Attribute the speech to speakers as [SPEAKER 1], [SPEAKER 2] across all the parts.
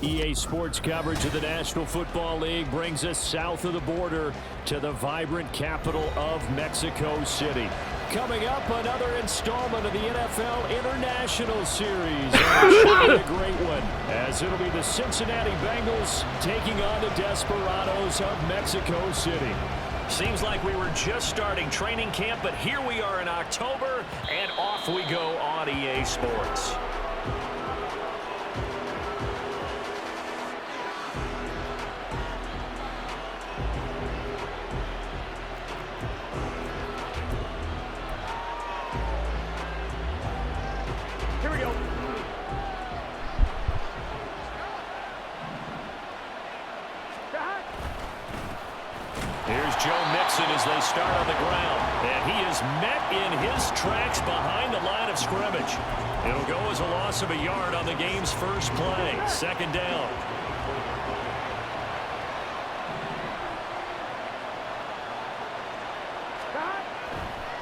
[SPEAKER 1] EA Sports coverage of the National Football League brings us south of the border to the vibrant capital of Mexico City. Coming up, another installment of the NFL International Series. And it should be a great one, as it'll be the Cincinnati Bengals taking on the Desperados of Mexico City. Seems like we were just starting training camp, but here we are in October, and off we go on EA Sports.
[SPEAKER 2] Here we go.
[SPEAKER 1] Here's Joe Mixon as they start on the ground. And he is met in his tracks behind the line of scrimmage. It'll go as a loss of a yard on the game's first play. Second down.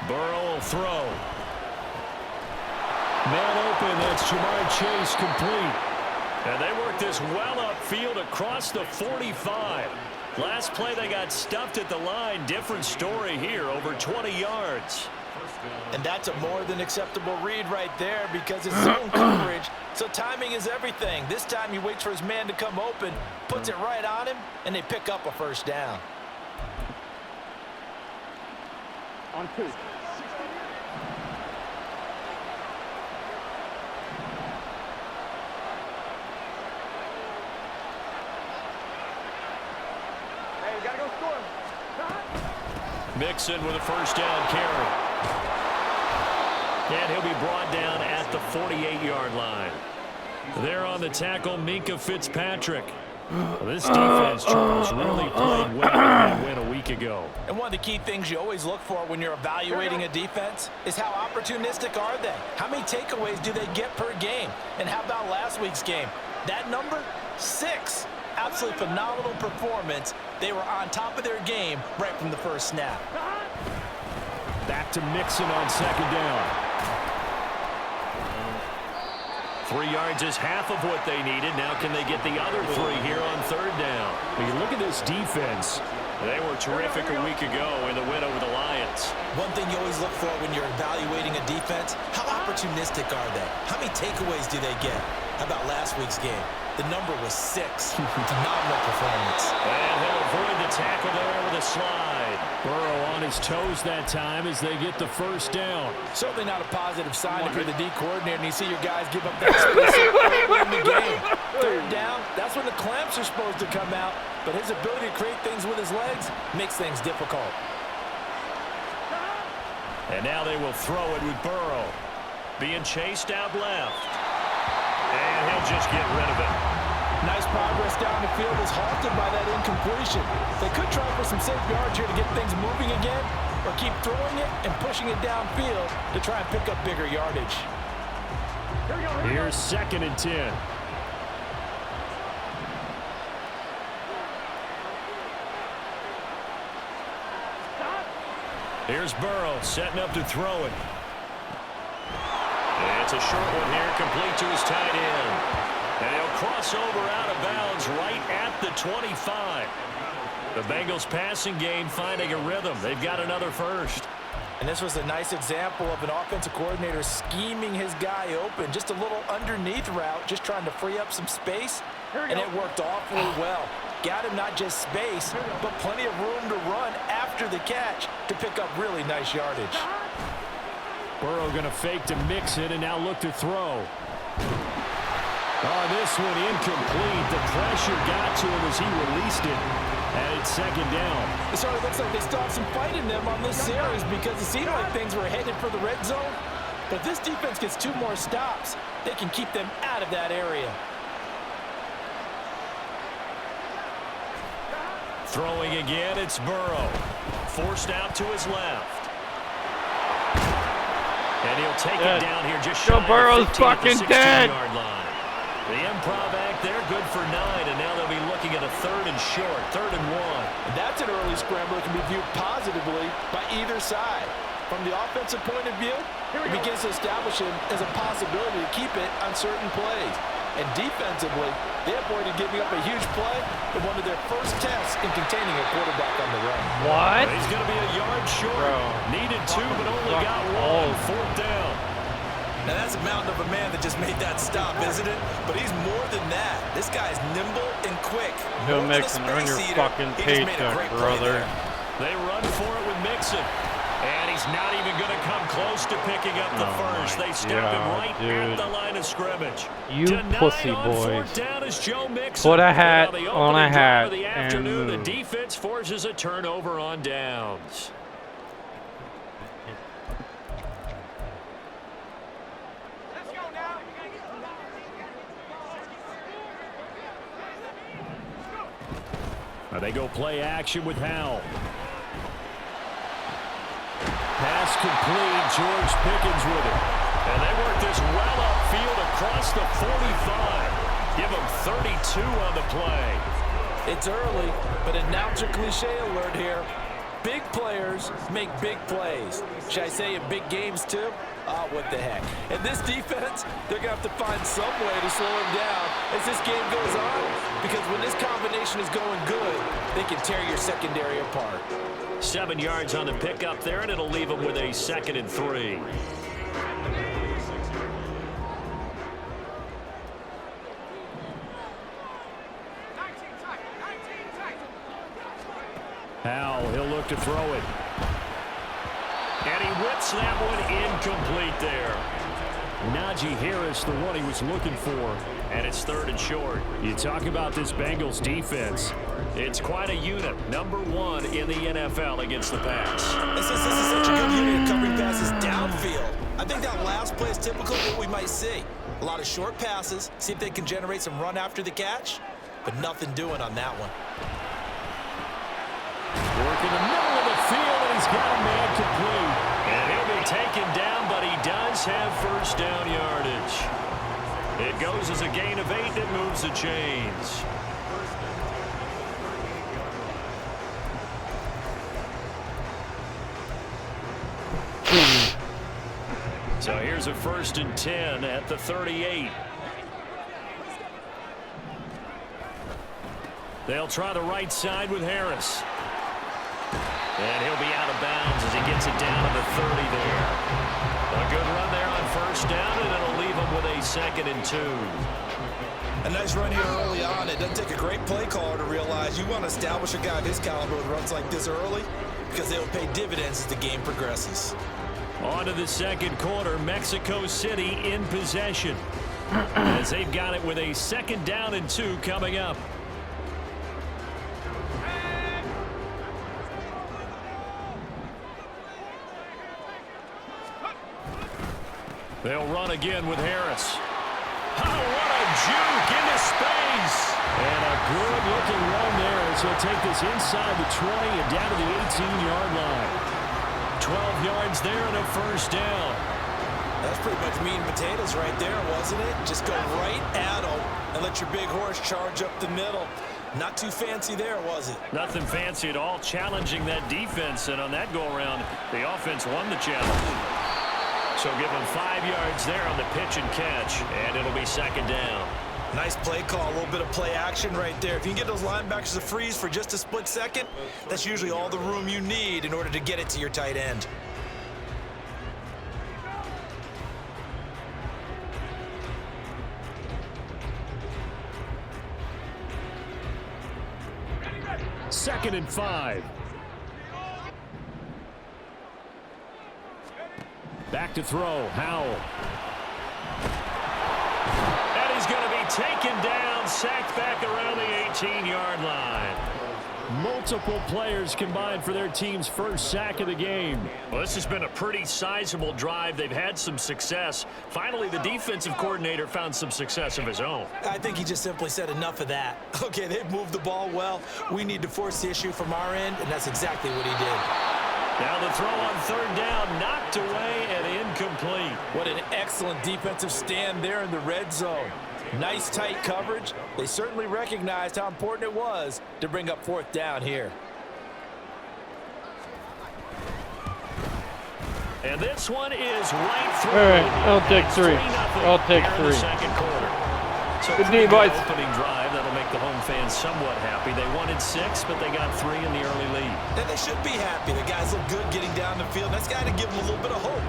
[SPEAKER 1] Burrow will throw. Man open, that's Jamar Chase complete. And they work this well upfield across the 45. Last play they got stuffed at the line. Different story here, over 20 yards.
[SPEAKER 3] And that's a more than acceptable read right there because it's zone coverage, so timing is everything. This time he waits for his man to come open, puts it right on him, and they pick up a first down.
[SPEAKER 2] On 2. Hey, we gotta go score.
[SPEAKER 1] Mixon with a first down carry. And he'll be brought down at the 48-yard line. There on the tackle, Minkah Fitzpatrick. Well, this defense, Charles, really played well in that win a week ago.
[SPEAKER 3] And one of the key things you always look for when you're evaluating a defense is how opportunistic are they? How many takeaways do they get per game? And how about last week's game? That number, 6. Absolutely phenomenal performance. They were on top of their game right from the first snap.
[SPEAKER 1] Back to Mixon on second down. 3 yards is half of what they needed. Now can they get the other 3 here on third down? When you look at this defense, they were terrific a week ago in the win over the Lions.
[SPEAKER 3] One thing you always look for when you're evaluating a defense, how opportunistic are they? How many takeaways do they get? How about last week's game? The number was 6. Phenomenal performance.
[SPEAKER 1] And he'll avoid the tackle there with a slide. Burrow on his toes that time as they get the first down.
[SPEAKER 3] Certainly not a positive sign if you're the D coordinator and you see your guys give up that space early in the game. Third down, that's when the clamps are supposed to come out, but his ability to create things with his legs makes things difficult.
[SPEAKER 1] And now they will throw it with Burrow. Being chased out left. And he'll just get rid of it.
[SPEAKER 3] Nice progress down the field is halted by that incompletion. They could try for some safe yards here to get things moving again, or keep throwing it and pushing it downfield to try and pick up bigger yardage.
[SPEAKER 1] Here's 2nd and 10. Here's Burrow setting up to throw it. And it's a short one here, complete to his tight end. And he'll cross over out of bounds right at the 25. The Bengals passing game finding a rhythm. They've got another first.
[SPEAKER 3] And this was a nice example of an offensive coordinator scheming his guy open. Just a little underneath route, just trying to free up some space. And it worked awfully well. Got him not just space, but plenty of room to run after the catch to pick up really nice yardage.
[SPEAKER 1] Burrow going to fake to Mixon and now look to throw. Oh, this one incomplete. The pressure got to him as he released it. And it's second down.
[SPEAKER 3] It sort of looks like they still have some fight in them on this series because it seemed like things were headed for the red zone. But this defense gets 2 more stops. They can keep them out of that area.
[SPEAKER 1] Throwing again, it's Burrow. Forced out to his left. And he'll take it down here just shy
[SPEAKER 4] Joe Burrow's
[SPEAKER 1] of
[SPEAKER 4] fucking dead.
[SPEAKER 1] 16-yard line. The improv act there, good for 9, and now they'll be looking at a 3rd and short, 3rd and 1.
[SPEAKER 3] That's an early scramble that can be viewed positively by either side. From the offensive point of view, it begins to establish him as a possibility to keep it on certain plays. And defensively, they avoided giving up a huge play in one of their first tests in containing a quarterback on the run.
[SPEAKER 4] What?
[SPEAKER 1] He's going to be a yard short.
[SPEAKER 4] Bro.
[SPEAKER 1] Needed 2, but only got 1. 4th down.
[SPEAKER 3] Now, that's a mountain of a man that just made that stop, isn't it? But he's more than that. This guy's nimble and quick.
[SPEAKER 4] Joe Mixon, earn your fucking paycheck, brother.
[SPEAKER 1] They run for it with Mixon. And he's not even going to come close to picking up the first. They stop him right at the line of scrimmage.
[SPEAKER 4] You
[SPEAKER 1] Tonight
[SPEAKER 4] pussy
[SPEAKER 1] on
[SPEAKER 4] boys.
[SPEAKER 1] 4th down is Joe Mixon.
[SPEAKER 4] Put a hat
[SPEAKER 1] the
[SPEAKER 4] on a hat
[SPEAKER 1] of the
[SPEAKER 4] and
[SPEAKER 1] afternoon,
[SPEAKER 4] move.
[SPEAKER 1] the defense forces a turnover on downs. Now they go play action with Howell. Pass complete. George Pickens with it. And they work this well upfield across the 45. Give them 32 on the play.
[SPEAKER 3] It's early, but announcer cliche alert here. Big players make big plays. Should I say in big games too? What the heck. And this defense, they're going to have to find some way to slow him down as this game goes on. Because when this combination is going good, they can tear your secondary apart.
[SPEAKER 1] 7 yards on the pickup there, and it'll leave them with a 2nd and 3. Howell, he'll look to throw it. And he whips that one incomplete there. Najee Harris, the one he was looking for. And it's 3rd and short. You talk about this Bengals defense. It's quite a unit. Number 1 in the NFL against the pass.
[SPEAKER 3] This is such a good unit of covering passes downfield. I think that last play is typical of what we might see. A lot of short passes. See if they can generate some run after the catch. But nothing doing on that one.
[SPEAKER 1] Work in the middle of the field, and he's got a man complete. And he'll be taken down, but he does have 1st down yardage. It goes as a gain of 8 that moves the chains. So here's a 1st and 10 at the 38. They'll try the right side with Harris. And he'll be out of bounds as he gets it down to the 30 there. A good run there on 1st down, and it'll leave him with a 2nd and 2.
[SPEAKER 3] A nice run here early on. It doesn't take a great play caller to realize you want to establish a guy of his caliber with runs like this early because they'll pay dividends as the game progresses.
[SPEAKER 1] On to the 2nd quarter. Mexico City in possession as they've got it with a 2nd down and 2 coming up. They'll run again with Harris. Oh, what a juke into space. And a good-looking run there as he'll take this inside the 20 and down to the 18-yard line. 12 yards there and a 1st down.
[SPEAKER 3] That's pretty much meat and potatoes right there, wasn't it? Just go right at them and let your big horse charge up the middle. Not too fancy there, was it?
[SPEAKER 1] Nothing fancy at all, challenging that defense. And on that go-around, the offense won the challenge. So give him 5 yards there on the pitch and catch, and it'll be 2nd down.
[SPEAKER 3] Nice play call, a little bit of play action right there. If you can get those linebackers to freeze for just a split second, that's usually all the room you need in order to get it to your tight end.
[SPEAKER 1] Second and 5. Back to throw, Howell. And he's going to be taken down, sacked back around the 18-yard line. Multiple players combined for their team's 1st sack of the game. Well, this has been a pretty sizable drive. They've had some success. Finally, the defensive coordinator found some success of his own.
[SPEAKER 3] I think he just simply said enough of that. Okay, they've moved the ball well. We need to force the issue from our end, and that's exactly what he did.
[SPEAKER 1] Now the throw on 3rd down, knocked away and incomplete.
[SPEAKER 3] What an excellent defensive stand there in the red zone. Nice tight coverage. They certainly recognized how important it was to bring up 4th down here.
[SPEAKER 1] And this one is right through.
[SPEAKER 4] All right, I'll take 3. I'll take 3.
[SPEAKER 1] Second quarter. So
[SPEAKER 4] Good D, boys.
[SPEAKER 1] Opening drive that'll make the home fans somewhat happy. They wanted 6, but they got 3 in the early lead.
[SPEAKER 3] And they should be happy. The guys look good getting down the field. That's got to give them a little bit of hope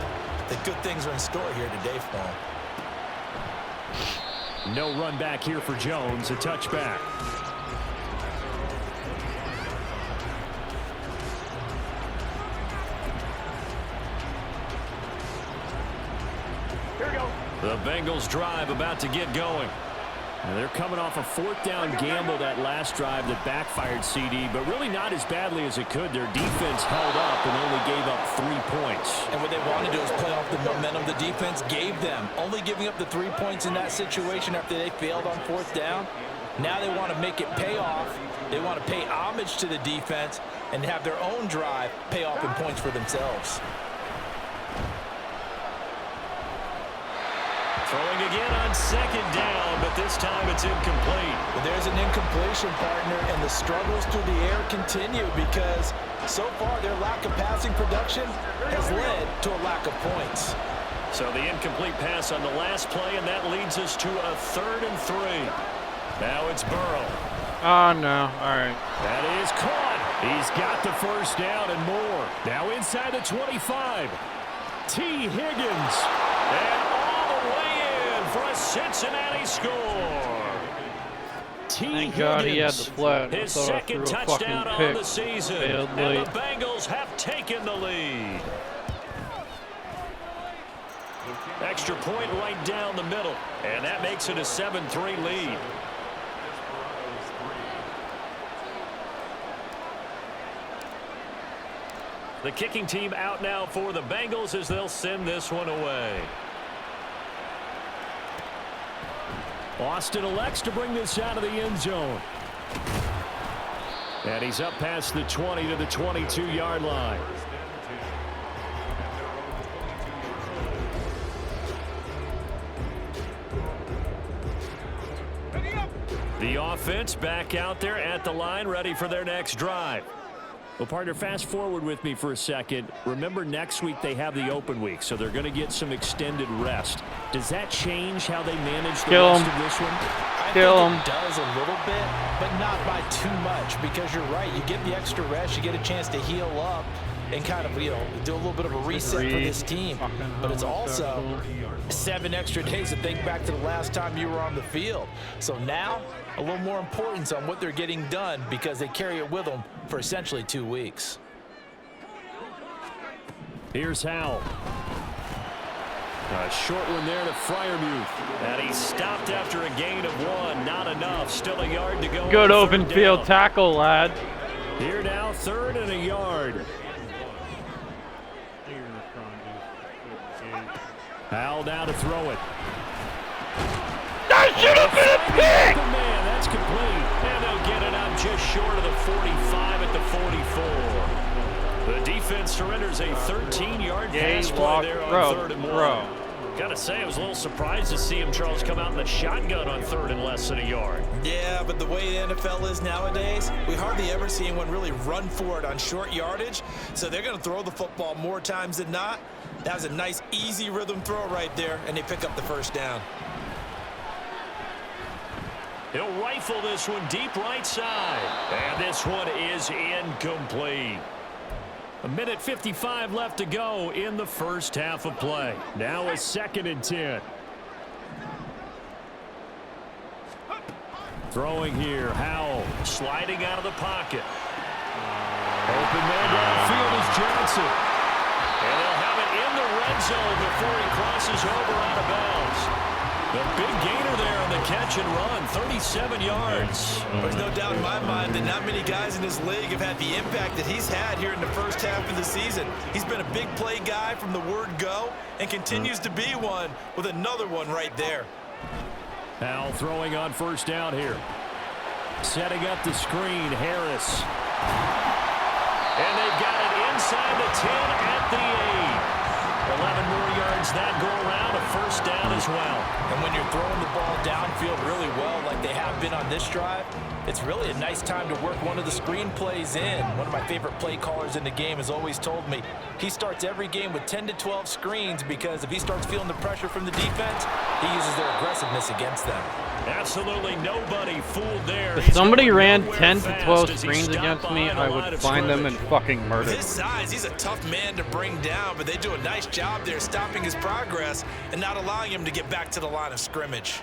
[SPEAKER 3] that good things are in store here today for them.
[SPEAKER 1] No run back here for Jones. A touchback.
[SPEAKER 2] Here we go.
[SPEAKER 1] The Bengals drive about to get going. And they're coming off a 4th down gamble that last drive that backfired CD, but really not as badly as it could. Their defense held up and only gave up 3 points.
[SPEAKER 3] And what they want to do is play off the momentum the defense gave them. Only giving up the 3 points in that situation after they failed on 4th down. Now they want to make it pay off. They want to pay homage to the defense and have their own drive pay off in points for themselves.
[SPEAKER 1] Throwing again on 2nd down, but this time it's incomplete.
[SPEAKER 3] Well, there's an incompletion, partner, and the struggles through the air continue because so far their lack of passing production has led to a lack of points.
[SPEAKER 1] So the incomplete pass on the last play, and that leads us to a 3rd and 3. Now it's Burrow.
[SPEAKER 4] Oh, no. All right.
[SPEAKER 1] That is caught. He's got the 1st down and more. Now inside the 25. T. Higgins. And all the way in for a Cincinnati score. T.
[SPEAKER 4] Thank
[SPEAKER 1] Higgins.
[SPEAKER 4] God he had the flag.
[SPEAKER 1] His 2nd touchdown on the season. And the Bengals have taken the lead. Extra point right down the middle. And that makes it a 7-3 lead. The kicking team out now for the Bengals as they'll send this one away. Austin elects to bring this out of the end zone. And he's up past the 20 to the 22-yard line. The offense back out there at the line, ready for their next drive. Well, partner, fast forward with me for a second. Remember, next week they have the open week, so they're going to get some extended rest. Does that change how they manage the rest of this one?
[SPEAKER 3] I think it does a little bit, but not by too much, because you're right. You get the extra rest, you get a chance to heal up and kind of, do a little bit of a reset for this team. But it's also 7 extra days to think back to the last time you were on the field. So now, a little more importance on what they're getting done because they carry it with them for essentially 2 weeks.
[SPEAKER 1] Here's Howell. A short one there to Freiermuth. And he's stopped after a gain of 1. Not enough. Still a yard to go.
[SPEAKER 4] Good open field tackle, lad.
[SPEAKER 1] Here now, 3rd and a yard. Howell now to throw it.
[SPEAKER 4] That should have been a pick!
[SPEAKER 1] Man, that's complete. And they'll get it out just short of the 45 at the 44. The defense surrenders a 13-yard pass play there on 3rd and 1. Gotta say, I was a little surprised to see him, Charles, come out in the shotgun on 3rd and less than a yard.
[SPEAKER 3] Yeah, but the way the NFL is nowadays, we hardly ever see anyone really run for it on short yardage. So they're going to throw the football more times than not. That was a nice, easy rhythm throw right there, and they pick up the 1st down.
[SPEAKER 1] He'll rifle this one deep right side. And this one is incomplete. 1:55 left to go in the first half of play. Now a 2nd and 10. Throwing here, Howell sliding out of the pocket. Open man downfield is Johnson. And they'll have it in the red zone before he crosses over out of bounds. The big gainer there on the catch and run, 37 yards.
[SPEAKER 3] There's no doubt in my mind that not many guys in this league have had the impact that he's had here in the first half of the season. He's been a big play guy from the word go and continues to be one with another one right there.
[SPEAKER 1] Howell throwing on 1st down here. Setting up the screen, Harris. And they've got it inside the 10 at the 8. 11 more yards that go around, a 1st down as well.
[SPEAKER 3] And when you're throwing the ball downfield really well like they have been on this drive, it's really a nice time to work one of the screen plays in. One of my favorite play callers in the game has always told me he starts every game with 10 to 12 screens because if he starts feeling the pressure from the defense, He uses their aggressiveness against them.
[SPEAKER 1] Absolutely nobody fooled there.
[SPEAKER 4] If somebody ran 10 to 12 screens against me, I would find them and fucking murder them.
[SPEAKER 3] With his size, he's a tough man to bring down, but they do a nice job there stopping his progress and not allowing him to get back to the line of scrimmage.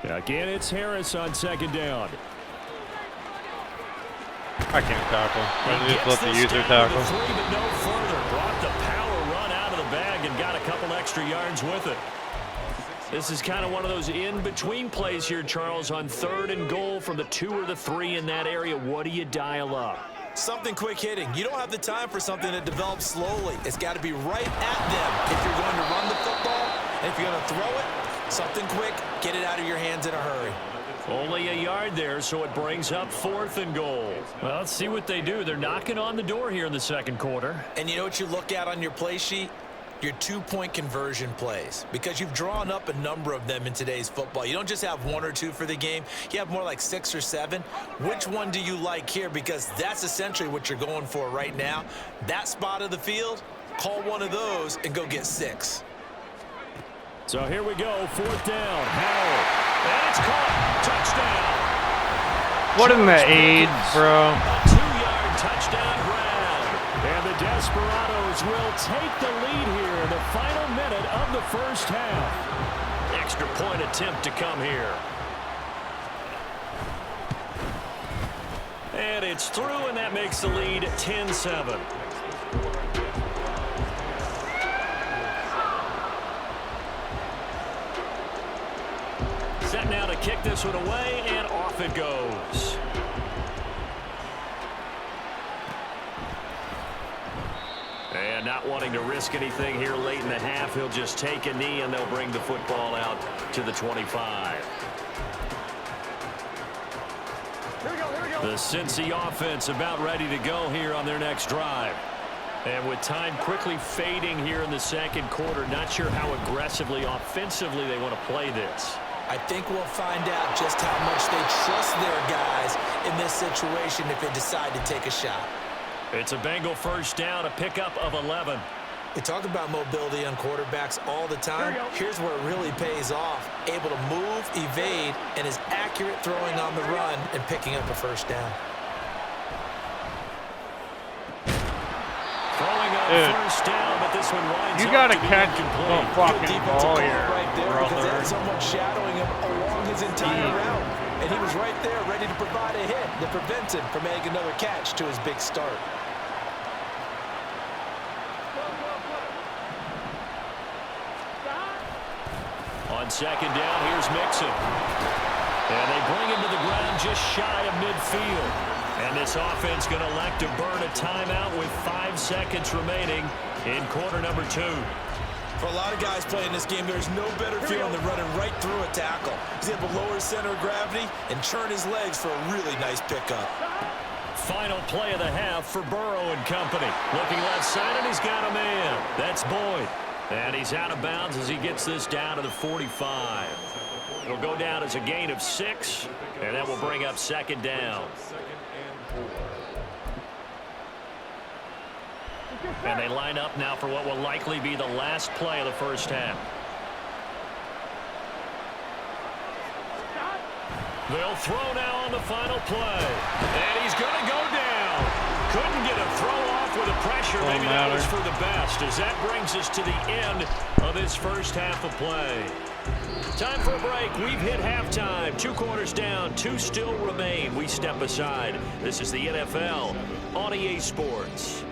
[SPEAKER 1] Again, it's Harris on second down.
[SPEAKER 4] I can't tackle. I just let the user tackle.
[SPEAKER 1] But no further. Brought the power run out of the bag and got a couple extra yards with it. This is kind of one of those in-between plays here, Charles, on 3rd and goal from the 2 or the 3 in that area. What do you dial up?
[SPEAKER 3] Something quick hitting. You don't have the time for something that develops slowly. It's got to be right at them if you're going to run the football. And if you're going to throw it, something quick, get it out of your hands in a hurry.
[SPEAKER 1] Only a yard there, so it brings up 4th and goal. Well, let's see what they do. They're knocking on the door here in the second quarter.
[SPEAKER 3] And you know what you look at on your play sheet? Your 2-point conversion plays, because you've drawn up a number of them in today's football. You don't just have 1 or 2 for the game. You have more like 6 or 7. Which one do you like here? Because that's essentially what you're going for right now. That spot of the field, call one of those and go get 6.
[SPEAKER 1] So here we go, 4th down. Howell. And it's caught. Touchdown.
[SPEAKER 4] What in the AIDS, bro?
[SPEAKER 1] A 2-yard touchdown grab. And the Desperados will take the lead here in the final minute of the first half. Extra point attempt to come here. And it's through, and that makes the lead 10-7. Set now to kick this one away, and off it goes. And not wanting to risk anything here late in the half, he'll just take a knee, and they'll bring the football out to the 25. The Cincy offense about ready to go here on their next drive. And with time quickly fading here in the second quarter, not sure how aggressively, offensively they want to play this.
[SPEAKER 3] I think we'll find out just how much they trust their guys in this situation if they decide to take a shot.
[SPEAKER 1] It's a Bengal first down, a pickup of 11.
[SPEAKER 3] We talk about mobility on quarterbacks all the time. Here's where it really pays off. Able to move, evade, and is accurate throwing on the run and picking up a first down.
[SPEAKER 1] Throwing up first down, but this one winds
[SPEAKER 4] You
[SPEAKER 1] up
[SPEAKER 4] gotta
[SPEAKER 1] to be
[SPEAKER 4] catch
[SPEAKER 1] incomplete.
[SPEAKER 4] the fucking ball here,
[SPEAKER 3] right there,
[SPEAKER 4] brother.
[SPEAKER 3] because they had someone shadowing him along his entire route. And he was right there ready to provide a hit that prevents him from making another catch to his big start.
[SPEAKER 1] On second down, here's Mixon. And they bring him to the ground just shy of midfield. And this offense going to elect to burn a timeout with 5 seconds remaining in quarter number 2.
[SPEAKER 3] For a lot of guys playing this game, there's no better feeling than running right through a tackle. He's able to lower his center of gravity and churn his legs for a really nice pickup.
[SPEAKER 1] Final play of the half for Burrow and company. Looking left side, and he's got a man. That's Boyd. And he's out of bounds as he gets this down to the 45. It'll go down as a gain of 6, and that will bring up second down. And they line up now for what will likely be the last play of the first half. They'll throw now on the final play. And he's going to go down. Couldn't get a throw off with the pressure. Maybe that was for the best, as that brings us to the end of this first half of play. Time for a break. We've hit halftime. 2 quarters down. 2 still remain. We step aside. This is the NFL on EA Sports.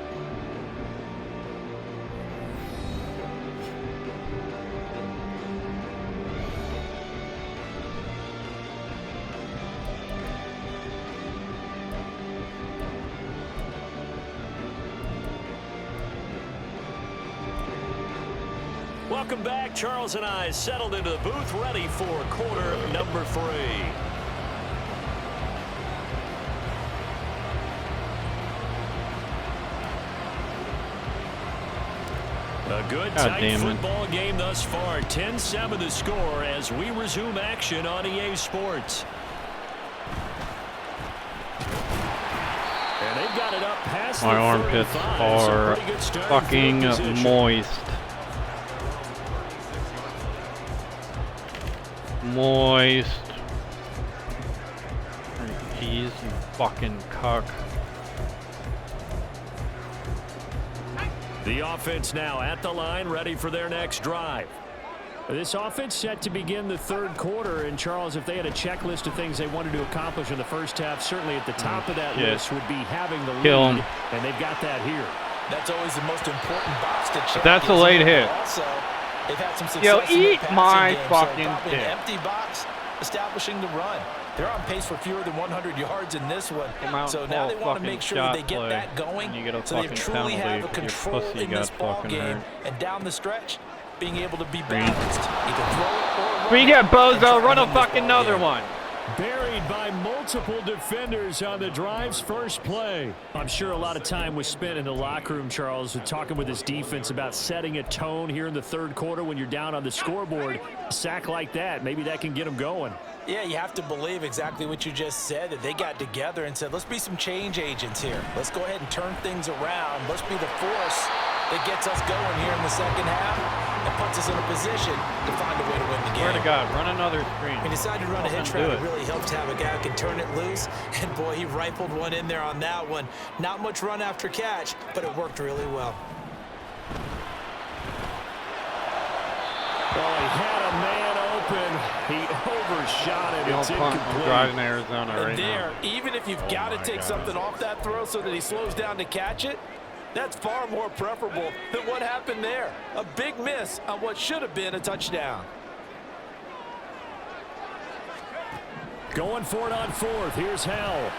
[SPEAKER 1] Welcome back. Charles and I settled into the booth, ready for quarter number 3. A good, tight football game thus far. 10-7 the score as we resume action on EA Sports. And they they've got it up past
[SPEAKER 4] My
[SPEAKER 1] the
[SPEAKER 4] armpits
[SPEAKER 1] 35.
[SPEAKER 4] are
[SPEAKER 1] Pretty good start
[SPEAKER 4] fucking
[SPEAKER 1] for the
[SPEAKER 4] moist. Moist. Jeez, you fucking cuck.
[SPEAKER 1] The offense now at the line, ready for their next drive. This offense set to begin the third quarter, and Charles, if they had a checklist of things they wanted to accomplish in the first half, certainly at the top of that list would be having the lead, and they've got that here.
[SPEAKER 3] That's always the most important box to check.
[SPEAKER 4] That's a late hit.
[SPEAKER 3] Also, they've had some success.
[SPEAKER 4] Yo,
[SPEAKER 3] in their
[SPEAKER 4] eat
[SPEAKER 3] passing
[SPEAKER 4] my
[SPEAKER 3] game,
[SPEAKER 4] fucking
[SPEAKER 3] so probably
[SPEAKER 4] dick.
[SPEAKER 3] an empty box, establishing the run. They're on pace for fewer than 100 yards in this one.
[SPEAKER 4] So
[SPEAKER 3] now they want to make sure that they get that going, so they truly have a control in this ball game. And down the stretch, being able to be balanced, either throw it or run.
[SPEAKER 4] We get Bozo, run a fucking another one.
[SPEAKER 1] Buried by multiple defenders on the drive's first play. I'm sure a lot of time was spent in the locker room, Charles, talking with his defense about setting a tone here in the third quarter when you're down on the scoreboard. A sack like that, maybe that can get them going.
[SPEAKER 3] Yeah, you have to believe exactly what you just said, that they got together and said, let's be some change agents here. Let's go ahead and turn things around. Let's be the force that gets us going here in the second half and puts us in a position to find a way to win the game.
[SPEAKER 4] Swear to God, run another screen.
[SPEAKER 3] We decided to run a hitch route. It really helps to have a guy who can turn it loose. And boy, he rifled one in there on that one. Not much run after catch, but it worked really well.
[SPEAKER 1] Well, he had a man open. He overshot it. It's incomplete.
[SPEAKER 4] Driving to Arizona right
[SPEAKER 3] there,
[SPEAKER 4] now.
[SPEAKER 3] even if you've got to take something off that throw so that he slows down to catch it, that's far more preferable than what happened there. A big miss on what should have been a touchdown.
[SPEAKER 1] Going for it on fourth. Here's Howell.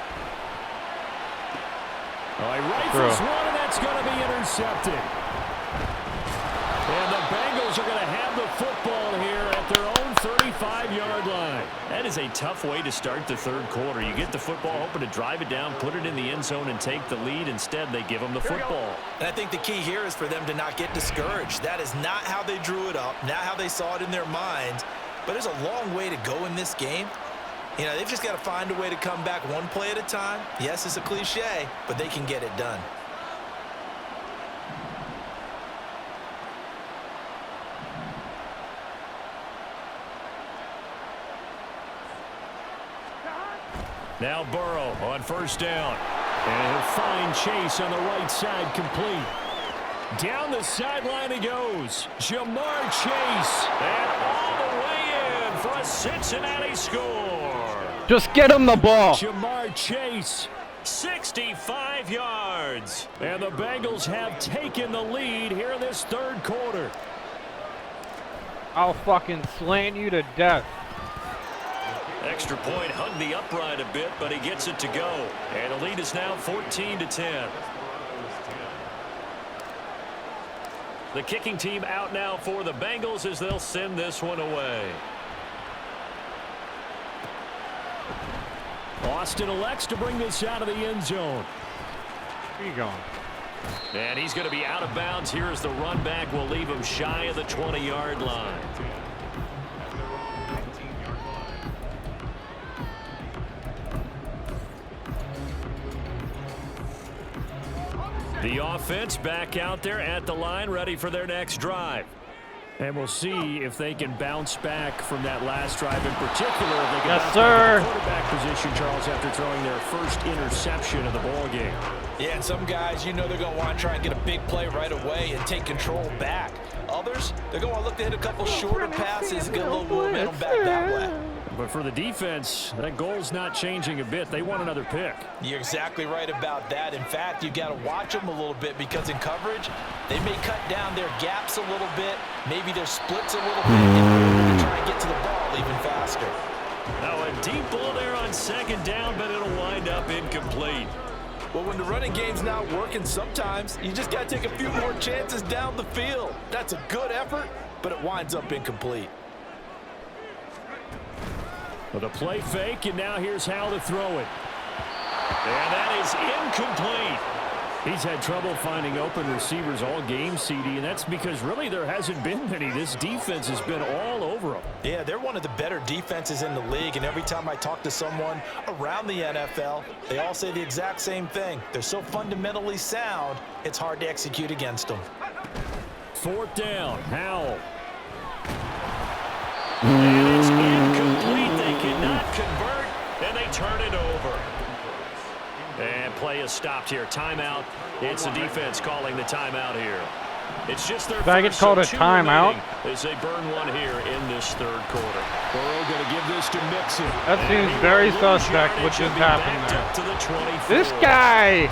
[SPEAKER 1] Oh, he rifles one, and that's going to be intercepted. And the Bengals are going to have the football here at their own 35-yard line. That is a tough way to start the third quarter. You get the football, hoping to drive it down, put it in the end zone, and take the lead. Instead, they give them the football.
[SPEAKER 3] And I think the key here is for them to not get discouraged. That is not how they drew it up, not how they saw it in their minds. But there's a long way to go in this game. You know, they've just got to find a way to come back one play at a time. Yes, it's a cliche, but they can get it done.
[SPEAKER 1] Now Burrow on first down. And he'll find Chase on the right side, complete. Down the sideline he goes. Jamar Chase. And all the way in for a Cincinnati score.
[SPEAKER 4] Just get him the ball.
[SPEAKER 1] Jamar Chase, 65 yards. And the Bengals have taken the lead here in this third quarter.
[SPEAKER 4] I'll fucking slant you to death.
[SPEAKER 1] Extra point hugged the upright a bit, but he gets it to go. And the lead is now 14-10. The kicking team out now for the Bengals as they'll send this one away. Austin elects to bring this out of the end zone.
[SPEAKER 4] Where you going?
[SPEAKER 1] And he's going to be out of bounds here as the run back will leave him shy of the 20-yard line. The offense back out there at the line, ready for their next drive. And we'll see if they can bounce back from that last drive in particular. If they can bounce back to the quarterback position, Charles, after throwing their first interception of the ball game.
[SPEAKER 3] Yeah, and some guys, you know they're going to want to try and get a big play right away and take control back. Others, they're going to look to hit a couple shorter passes and get a little momentum back that way.
[SPEAKER 1] But for the defense, that goal's not changing a bit. They want another pick.
[SPEAKER 3] You're exactly right about that. In fact, you've got to watch them a little bit because in coverage, they may cut down their gaps a little bit, maybe their splits a little bit, and try and get to the ball even faster.
[SPEAKER 1] Now a deep ball there on second down, but it'll wind up incomplete.
[SPEAKER 3] Well, when the running game's not working, sometimes you just got to take a few more chances down the field. That's a good effort, but it winds up incomplete.
[SPEAKER 1] With a play fake, and now here's Howell to throw it. And that is incomplete. He's had trouble finding open receivers all game, CD, and that's because really there hasn't been many. This defense has been all over them.
[SPEAKER 3] Yeah, they're one of the better defenses in the league, and every time I talk to someone around the NFL, they all say the exact same thing. They're so fundamentally sound, it's hard to execute against them.
[SPEAKER 1] 4th down, Howell. And it's incomplete. They cannot convert, and they turn it over. And play is stopped here. Timeout. It's the defense calling the timeout here. It's just their
[SPEAKER 4] Did I get called a timeout?
[SPEAKER 1] As they burn one here in this 3rd quarter. Burrow going to give this to Mixon.
[SPEAKER 4] That seems very suspect what just happened there. This guy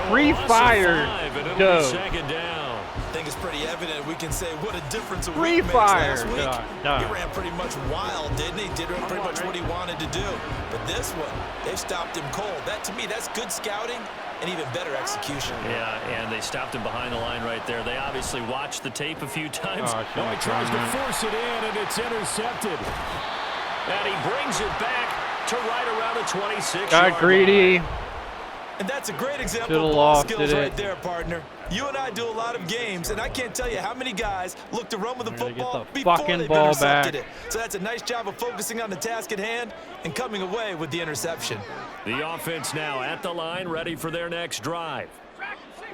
[SPEAKER 4] free-fired Joe.
[SPEAKER 1] 2nd down.
[SPEAKER 3] I think it's pretty evident. We can say what a difference a
[SPEAKER 4] Free
[SPEAKER 3] week makes.
[SPEAKER 4] fire.
[SPEAKER 3] Last week, he ran pretty much wild, didn't he? Did pretty much what he wanted to do. But this one, they stopped him cold. That, to me, that's good scouting and even better execution.
[SPEAKER 1] Yeah, and they stopped him behind the line right there. They obviously watched the tape a few times.
[SPEAKER 4] Oh,
[SPEAKER 1] no, he tries to force it in, and it's intercepted. And he brings it back to right around the 26.
[SPEAKER 4] Got greedy.
[SPEAKER 3] And that's a great example
[SPEAKER 4] Should've
[SPEAKER 3] of ball
[SPEAKER 4] lofted
[SPEAKER 3] skills
[SPEAKER 4] it.
[SPEAKER 3] right there, partner. You and I do a lot of games, and I can't tell you how many guys look to run with the
[SPEAKER 4] They're gonna get
[SPEAKER 3] football
[SPEAKER 4] the
[SPEAKER 3] before
[SPEAKER 4] fucking
[SPEAKER 3] they've
[SPEAKER 4] ball
[SPEAKER 3] intercepted
[SPEAKER 4] back.
[SPEAKER 3] it. So that's a nice job of focusing on the task at hand and coming away with the interception.
[SPEAKER 1] The offense now at the line, ready for their next drive.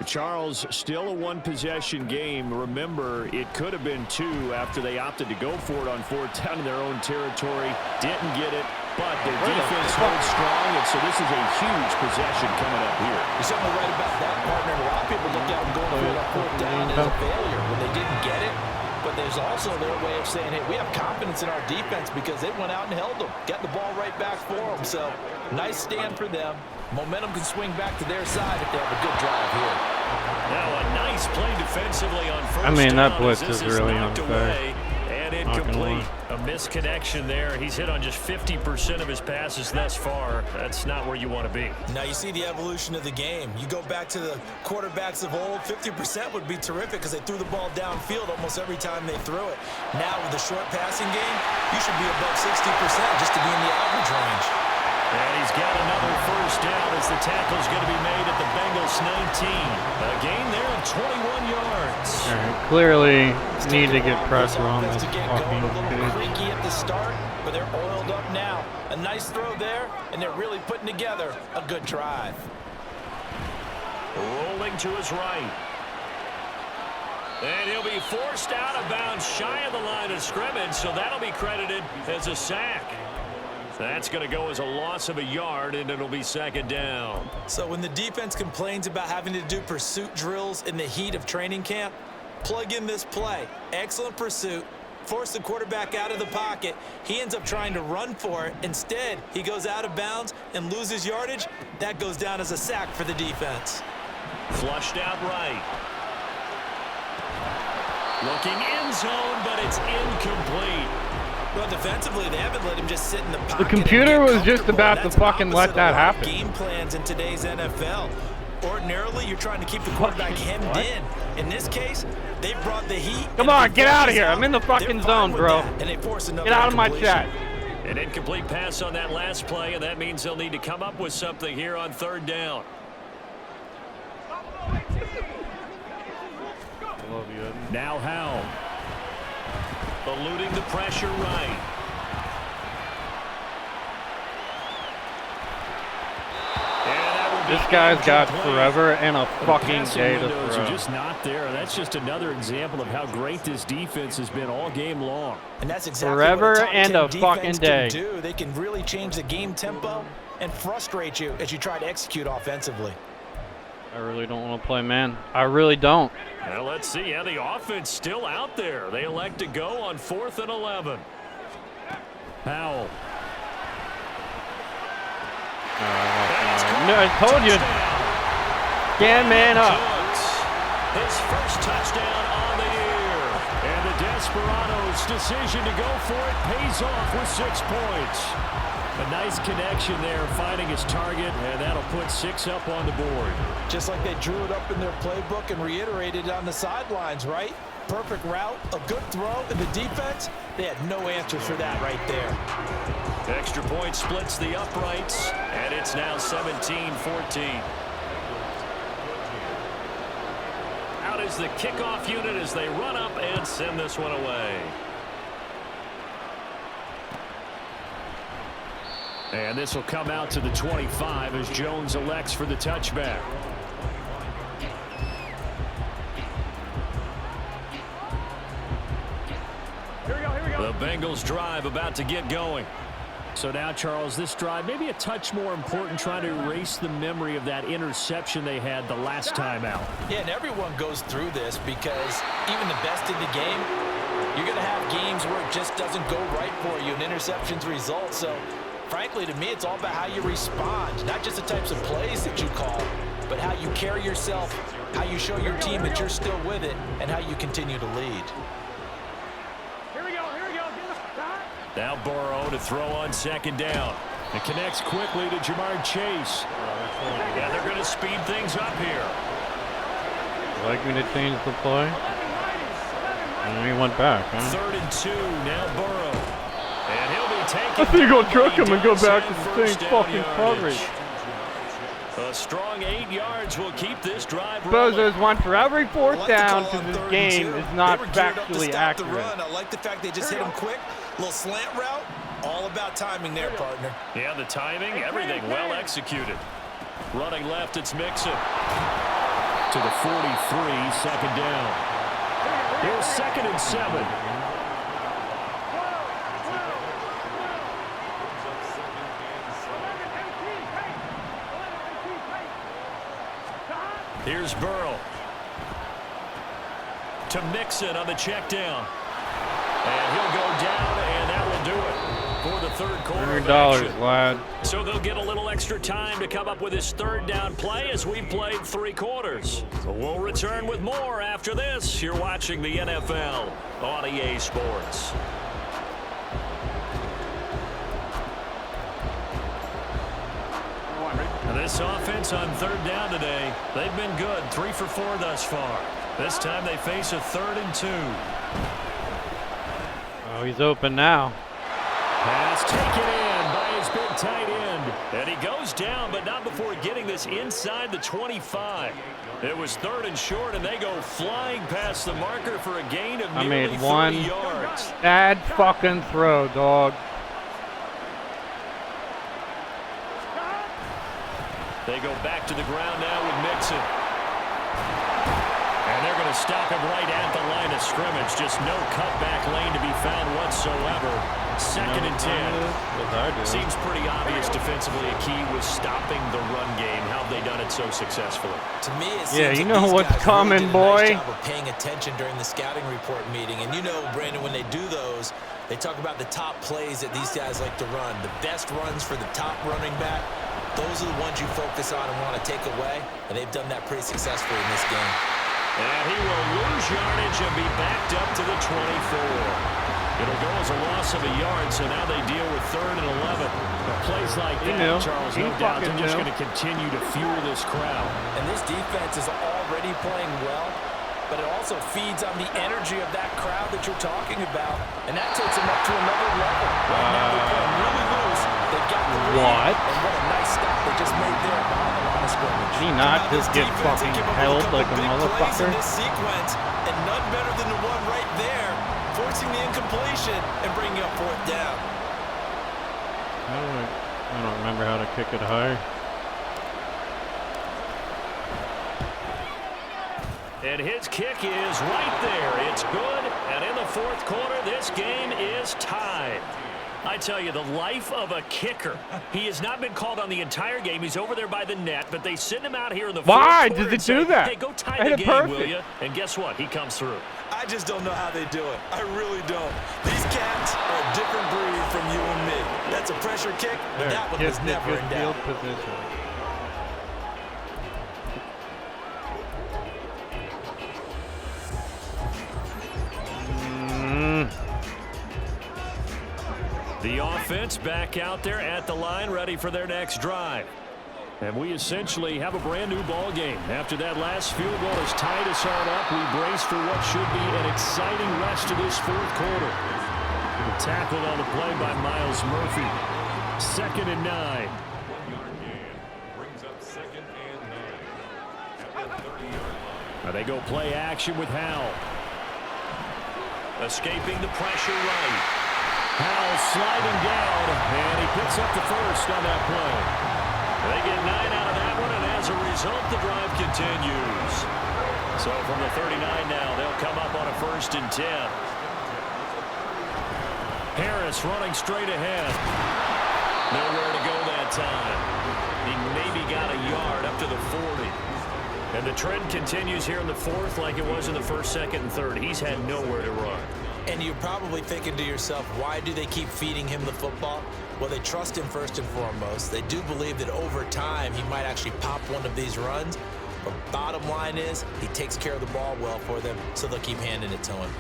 [SPEAKER 1] Charles, still a one-possession game. Remember, it could have been 2 after they opted to go for it on 4th down in their own territory. Didn't get it, but their defense holds strong, and so this is a huge possession coming up here.
[SPEAKER 3] You're something right about that, partner. A lot of people look at them going for it on 4th down as a failure when they didn't get it. But there's also their way of saying, hey, we have confidence in our defense because they went out and held them, got the ball right back for them. So nice stand for them. Momentum can swing back to their side if they have a good drive here.
[SPEAKER 1] Now a nice play defensively on 1st down.
[SPEAKER 4] I mean, that
[SPEAKER 1] as
[SPEAKER 4] blitz
[SPEAKER 1] this
[SPEAKER 4] is really unfair.
[SPEAKER 1] Away, and incomplete.
[SPEAKER 4] lie.
[SPEAKER 1] A misconnection there. He's hit on just 50% of his passes thus far. That's not where you want to be.
[SPEAKER 3] Now you see the evolution of the game. You go back to the quarterbacks of old, 50% would be terrific because they threw the ball downfield almost every time they threw it. Now with the short passing game, you should be above 60% just to be in the average range.
[SPEAKER 1] And he's got another 1st down as the tackle's going to be made at the Bengals 19. A gain there of 21 yards.
[SPEAKER 4] All right, clearly need to get pressure on this
[SPEAKER 3] To get
[SPEAKER 4] fucking
[SPEAKER 3] going a little
[SPEAKER 4] kid.
[SPEAKER 3] creaky at the start, but they're oiled up now. A nice throw there, and they're really putting together a good drive.
[SPEAKER 1] Rolling to his right. And he'll be forced out of bounds shy of the line of scrimmage, so that'll be credited as a sack. That's going to go as a loss of a yard, and it'll be 2nd down.
[SPEAKER 3] So when the defense complains about having to do pursuit drills in the heat of training camp, plug in this play. Excellent pursuit. Force the quarterback out of the pocket. He ends up trying to run for it. Instead, he goes out of bounds and loses yardage. That goes down as a sack for the defense.
[SPEAKER 1] Flushed out right. Looking end zone, but it's incomplete.
[SPEAKER 3] Well, defensively, they haven't let him just sit in the pocket.
[SPEAKER 4] The computer was just about to
[SPEAKER 3] That's
[SPEAKER 4] fucking let
[SPEAKER 3] opposite
[SPEAKER 4] that
[SPEAKER 3] of a lot of
[SPEAKER 4] happen.
[SPEAKER 3] Game plans in today's NFL. Ordinarily, you're trying to keep the quarterback hemmed
[SPEAKER 4] What?
[SPEAKER 3] in. In this case, they brought the heat.
[SPEAKER 4] Come
[SPEAKER 3] and
[SPEAKER 4] on,
[SPEAKER 3] if
[SPEAKER 4] get
[SPEAKER 3] he
[SPEAKER 4] out of
[SPEAKER 3] forces
[SPEAKER 4] here.
[SPEAKER 3] out,
[SPEAKER 4] I'm in the fucking
[SPEAKER 3] they're
[SPEAKER 4] zone,
[SPEAKER 3] fine with
[SPEAKER 4] bro.
[SPEAKER 3] that, and they force another
[SPEAKER 4] Get out of my
[SPEAKER 3] incompletion.
[SPEAKER 4] chat.
[SPEAKER 1] An incomplete pass on that last play, and that means they'll need to come up with something here on 3rd down.
[SPEAKER 4] Love you, Evan.
[SPEAKER 1] Now Howell. Eluding the pressure right.
[SPEAKER 4] This guy's got forever and a fucking
[SPEAKER 1] Passing
[SPEAKER 4] day to
[SPEAKER 1] windows
[SPEAKER 4] throw.
[SPEAKER 1] are just not there. That's just another example of how great this defense has been all game long.
[SPEAKER 3] And that's exactly
[SPEAKER 4] Forever
[SPEAKER 3] what a top
[SPEAKER 4] and
[SPEAKER 3] 10
[SPEAKER 4] a
[SPEAKER 3] defense
[SPEAKER 4] fucking day.
[SPEAKER 3] can do. They can really change the game tempo and frustrate you as you try to execute offensively.
[SPEAKER 4] I really don't want to play man. I really don't.
[SPEAKER 1] Now let's see. Yeah, the offense still out there. They elect to go on 4th and 11. Howell.
[SPEAKER 4] No, I told you. Get man up.
[SPEAKER 1] His first touchdown on the year. And the Desperados' decision to go for it pays off with 6 points. A nice connection there, finding his target, and that'll put 6 up on the board.
[SPEAKER 3] Just like they drew it up in their playbook and reiterated it on the sidelines, right? Perfect route, a good throw, and the defense, they had no answer for that right there.
[SPEAKER 1] Extra point splits the uprights, and it's now 17-14. is the kickoff unit as they run up and send this one away. And this will come out to the 25 as Jones elects for the touchback.
[SPEAKER 2] Here we go.
[SPEAKER 1] The Bengals drive about to get going. So now, Charles, this drive maybe a touch more important, trying to erase the memory of that interception they had the last time out.
[SPEAKER 3] Yeah, and everyone goes through this because even the best in the game, you're going to have games where it just doesn't go right for you and interceptions result. So, frankly, to me, it's all about how you respond, not just the types of plays that you call, but how you carry yourself, how you show your team that you're still with it, and how you continue to lead.
[SPEAKER 2] Here we go.
[SPEAKER 1] Now Burrow to throw on second down. It connects quickly to Jamar Chase. Yeah, they're going to speed things up here.
[SPEAKER 4] Like me to change the play? And he went back, huh?
[SPEAKER 1] 3rd and 2, now Burrow. And he'll be taking.
[SPEAKER 4] I think you're going to trick him and go back to the same fucking progress.
[SPEAKER 1] A strong 8 yards will keep this drive
[SPEAKER 4] Bozos
[SPEAKER 1] rolling.
[SPEAKER 4] want for every fourth down because this game is not factually accurate.
[SPEAKER 3] I like the fact they just hit him quick. Little slant route. All about timing there, partner.
[SPEAKER 1] Yeah, the timing, everything well executed. Running left, it's Mixon. To the 43, second down. Here's 2nd and 7. Here's Burrow. To Mixon on the check down. And he'll go down, and that will do it for the third quarter.
[SPEAKER 4] $100, lad.
[SPEAKER 1] So they'll get a little extra time to come up with his 3rd down play as we played 3 quarters. So we'll return with more after this. You're watching the NFL on EA Sports. This offense on 3rd down today, they've been good. 3 for 4 thus far. This time they face a 3rd and 2.
[SPEAKER 4] Oh, he's open now.
[SPEAKER 1] Pass taken in by his big tight end. And he goes down, but not before getting this inside the 25. It was 3rd and short, and they go flying past the marker for a gain of nearly 30 yards.
[SPEAKER 4] Bad fucking throw, dog.
[SPEAKER 1] They go back to the ground now with Mixon. And they're going to stop him right at the line of scrimmage. Just no cutback lane to be found whatsoever. 2nd and 10. Seems pretty obvious defensively. A key was stopping the run game. How have they done it so successfully?
[SPEAKER 3] To me, it
[SPEAKER 4] yeah,
[SPEAKER 3] seems
[SPEAKER 4] you
[SPEAKER 3] like
[SPEAKER 4] know
[SPEAKER 3] these
[SPEAKER 4] what's
[SPEAKER 3] guys
[SPEAKER 4] coming,
[SPEAKER 3] really did a
[SPEAKER 4] boy.
[SPEAKER 3] nice job of paying attention during the scouting report meeting. And you know, Brandon, when they do those, they talk about the top plays that these guys like to run. The best runs for the top running back. Those are the ones you focus on and want to take away, and they've done that pretty successfully in this game.
[SPEAKER 1] And he will lose yardage and be backed up to the 24. It'll go as a loss of a yard, so now they deal with 3rd and 11. But plays like that, Charles, no doubt they're just going to continue to fuel this crowd.
[SPEAKER 3] And this defense is already playing well, but it also feeds on the energy of that crowd that you're talking about, and that takes them up to another level. Right now they're playing really loose. They've got the lead, and what a nice stop they just made there behind the line of scrimmage.
[SPEAKER 4] Did he not just get fucking held like a motherfucker?
[SPEAKER 3] In this sequence, and none better than the one right there, forcing the incompletion and bringing up 4th down.
[SPEAKER 4] I don't remember how to kick it high.
[SPEAKER 1] And his kick is right there. It's good. And in the 4th quarter, this game is tied. I tell you, the life of a kicker. He has not been called on the entire game. He's over there by the net, but they send him out here in the 4th quarter.
[SPEAKER 4] Why did they do that?
[SPEAKER 1] Hey, go tie the game, will you? And guess what? He comes through.
[SPEAKER 3] I just don't know how they do it. I really don't. These cats are a different breed from you and me. That's a pressure kick, but that one was never in doubt.
[SPEAKER 1] The offense back out there at the line, ready for their next drive. And we essentially have a brand new ball game. After that last field goal has tied us all up, we brace for what should be an exciting rest of this 4th quarter. Tackled on the play by Miles Murphy. 2nd and 9. They go play action with Howell. Escaping the pressure right. Howell sliding down, and he picks up the first on that play. They get 9 out of that one, and as a result, the drive continues. So from the 39 now, they'll come up on a 1st and 10. Harris running straight ahead. Nowhere to go that time. He maybe got a yard up to the 40. And the trend continues here in the 4th like it was in the 1st, 2nd, and 3rd. He's had nowhere to run.
[SPEAKER 3] And you're probably thinking to yourself, why do they keep feeding him the football? Well, they trust him first and foremost. They do believe that over time he might actually pop one of these runs. But bottom line is he takes care of the ball well for them, so they'll keep handing it to him.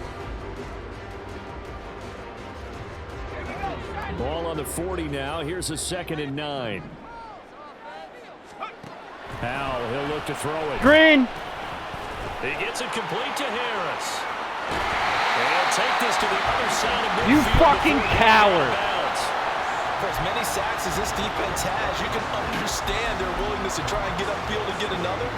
[SPEAKER 1] Ball on the 40 now. Here's a 2nd and 9. Howell, he'll look to throw it.
[SPEAKER 4] Green.
[SPEAKER 1] He gets it complete to Harris. And he'll take this to the other side of midfield.
[SPEAKER 4] You fucking coward.
[SPEAKER 3] For as many sacks as this defense has, you can understand their willingness to try and get upfield and get another.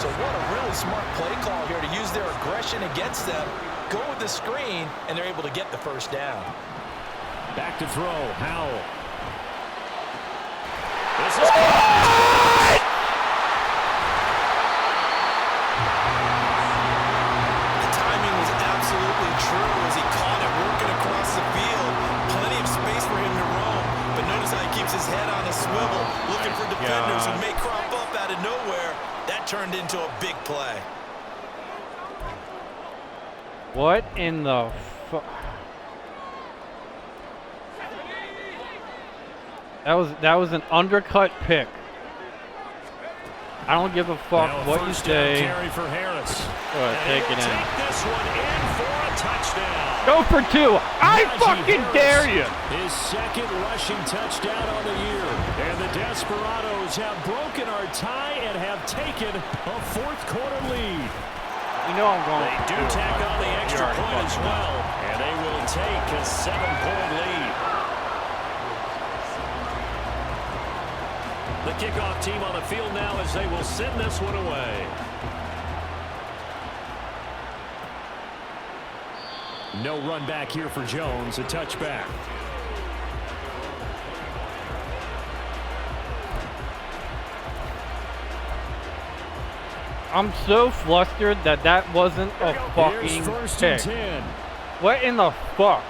[SPEAKER 3] So what a really smart play call here to use their aggression against them, go with the screen, and they're able to get the first down.
[SPEAKER 1] Back to throw, Howell. This is
[SPEAKER 3] The timing was absolutely true as he caught it working across the field. Plenty of space for him to roam, but notice how he keeps his head on a swivel, looking for defenders who may crop up out of nowhere. That turned into a big play.
[SPEAKER 4] What in the fuck? That was an undercut pick. I don't give a fuck
[SPEAKER 1] now
[SPEAKER 4] what you say.
[SPEAKER 1] Carry for Harris.
[SPEAKER 4] Take it in.
[SPEAKER 1] Take this one in for a touchdown.
[SPEAKER 4] Go for 2. I fucking dare you.
[SPEAKER 1] His 2nd rushing touchdown on the year. And the Desperados have broken our tie and have taken a 4th quarter lead.
[SPEAKER 4] You know I'm going.
[SPEAKER 1] They do tack on the extra point as well. And they will take a 7-point lead. The kickoff team on the field now as they will send this one away. No run back here for Jones, a touchback.
[SPEAKER 4] I'm so flustered that wasn't a fucking pick. What in the fuck?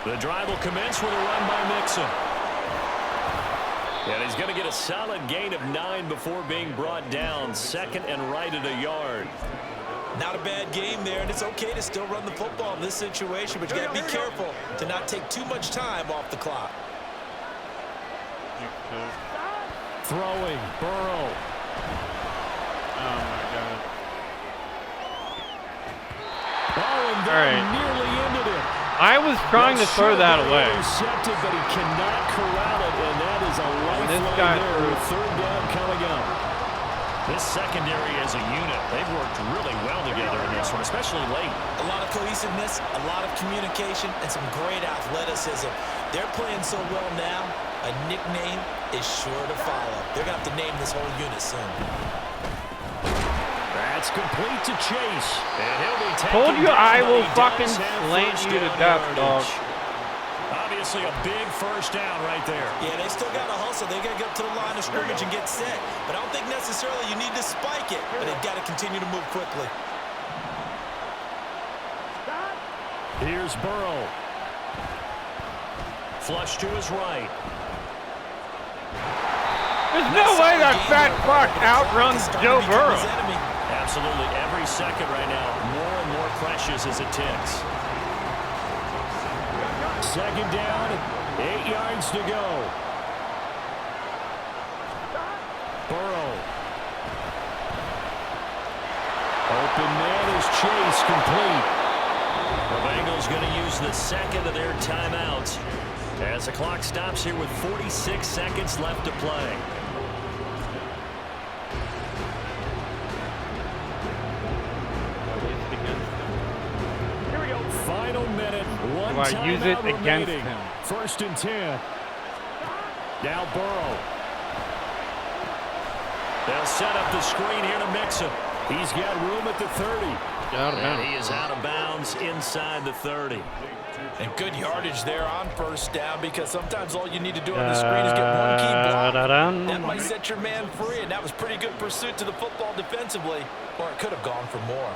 [SPEAKER 1] The drive will commence with a run by Mixon. And he's going to get a solid gain of 9 before being brought down. 2nd and right at a yard.
[SPEAKER 3] Not a bad game there, and it's okay to still run the football in this situation, but you got to be careful to not take too much time off the clock.
[SPEAKER 1] Throwing, Burrow.
[SPEAKER 4] Oh, my God.
[SPEAKER 1] Oh, and they nearly ended it.
[SPEAKER 4] I was trying to throw that away.
[SPEAKER 1] Intercepted, but he cannot corral it, and that is a lifeline there with 3rd down coming up. This secondary as a unit, they've worked really well together in this one, especially late.
[SPEAKER 3] A lot of cohesiveness, a lot of communication, and some great athleticism. They're playing so well now, a nickname is sure to follow. They're going to have to name this whole unit soon.
[SPEAKER 1] That's complete to Chase. And he'll be taken
[SPEAKER 4] Told you
[SPEAKER 1] down,
[SPEAKER 4] I will
[SPEAKER 1] but he
[SPEAKER 4] fucking
[SPEAKER 1] does have
[SPEAKER 4] slant
[SPEAKER 1] first
[SPEAKER 4] you to
[SPEAKER 1] down
[SPEAKER 4] death,
[SPEAKER 1] yardage.
[SPEAKER 4] dog.
[SPEAKER 1] Obviously a big first down right there.
[SPEAKER 3] Yeah, they still got to hustle. They got to get up to the line of scrimmage and get set. But I don't think necessarily you need to spike it, but they've got to continue to move quickly.
[SPEAKER 1] Here's Burrow. Flush to his right.
[SPEAKER 4] There's no way that fat fuck outruns Joe Burrow.
[SPEAKER 1] Absolutely every second right now, more and more precious as it ticks. 2nd down, 8 yards to go. Burrow. Open man is Chase, complete. The Bengals going to use the 2nd of their timeouts as the clock stops here with 46 seconds left to play.
[SPEAKER 2] Here we go.
[SPEAKER 1] Final minute. One
[SPEAKER 4] Do I use it
[SPEAKER 1] timeout
[SPEAKER 4] against
[SPEAKER 1] remaining.
[SPEAKER 4] him?
[SPEAKER 1] 1st and 10. Now Burrow. They'll set up the screen here to Mixon. He's got room at the 30. And he is out of bounds inside the 30.
[SPEAKER 3] And good yardage there on first down, because sometimes all you need to do on the screen is get one key block. That might set your man free, and that was pretty good pursuit to the football defensively, or it could have gone for more.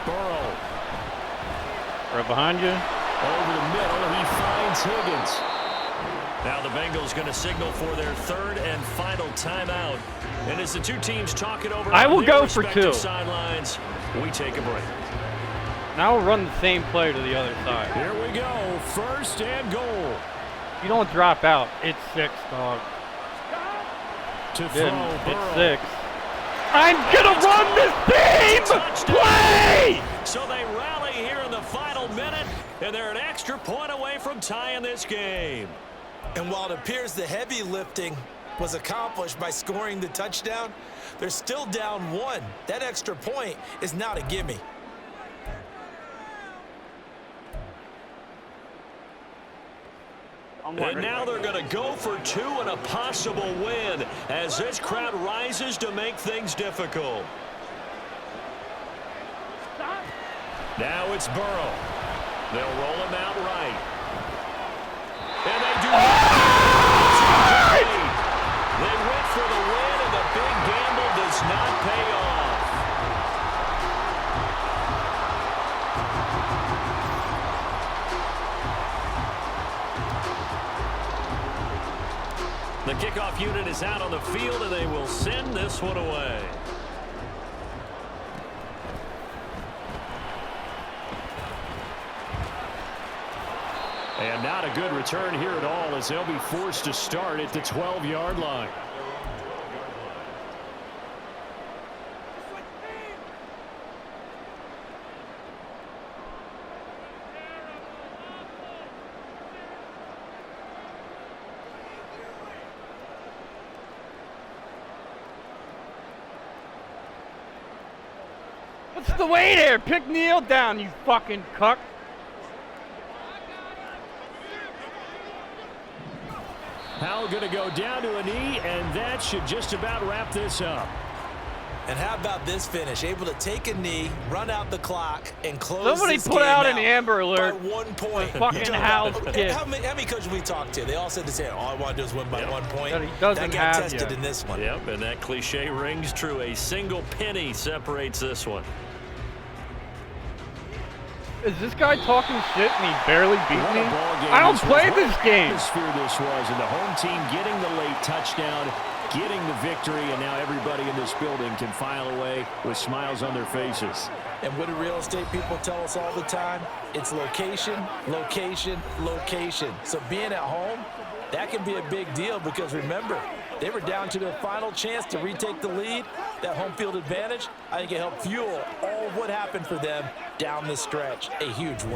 [SPEAKER 1] Burrow.
[SPEAKER 4] Right behind you.
[SPEAKER 1] Over the middle, he finds Higgins. Now the Bengals going to signal for their third and final timeout. And as the two teams talk it over,
[SPEAKER 4] I will go for 2.
[SPEAKER 1] Sidelines, we take a break.
[SPEAKER 4] Now we'll run the same play to the other side.
[SPEAKER 1] Here we go, first and goal.
[SPEAKER 4] You don't drop out. It's 6, dog.
[SPEAKER 1] To throw,
[SPEAKER 4] it's 6. I'm gonna run this team! Play!
[SPEAKER 1] So they rally here in the final minute, and they're an extra point away from tying this game.
[SPEAKER 3] And while it appears the heavy lifting was accomplished by scoring the touchdown, they're still down 1. That extra point is not a gimme.
[SPEAKER 1] And now they're going to go for 2 and a possible win as this crowd rises to make things difficult. Now it's Burrow. They'll roll him out right. And they do They went for the win, and the big gamble does not pay off. The kickoff unit is out on the field, and they will send this one away. And not a good return here at all, as they'll be forced to start at the 12-yard line.
[SPEAKER 4] What's the way there? Pick Neil down, you fucking cuck.
[SPEAKER 1] Howell going to go down to a knee, and that should just about wrap this up.
[SPEAKER 3] And how about this finish? Able to take a knee, run out the clock, and close
[SPEAKER 4] Somebody
[SPEAKER 3] this
[SPEAKER 4] put
[SPEAKER 3] game
[SPEAKER 4] out an Amber Alert.
[SPEAKER 3] By 1 point.
[SPEAKER 4] Fucking Howell's kid.
[SPEAKER 3] How many coaches we talked to? They all said the same. All I want to do is win by 1 point.
[SPEAKER 4] But he doesn't
[SPEAKER 3] that got
[SPEAKER 4] have
[SPEAKER 3] tested
[SPEAKER 4] you.
[SPEAKER 3] in this one.
[SPEAKER 1] Yep, and that cliche rings true. A single penny separates this one.
[SPEAKER 4] Is this guy talking shit and he barely beat
[SPEAKER 1] What
[SPEAKER 4] me?
[SPEAKER 1] a ball game
[SPEAKER 4] I don't
[SPEAKER 1] this
[SPEAKER 4] play
[SPEAKER 1] was.
[SPEAKER 4] this
[SPEAKER 1] What
[SPEAKER 4] game.
[SPEAKER 1] atmosphere this was, and the home team getting the late touchdown, getting the victory, and now everybody in this building can file away with smiles on their faces.
[SPEAKER 3] And what do real estate people tell us all the time? It's location, location, location. So being at home, that can be a big deal, because remember, they were down to their final chance to retake the lead. That home field advantage, I think it helped fuel all of what happened for them down the stretch. A huge win.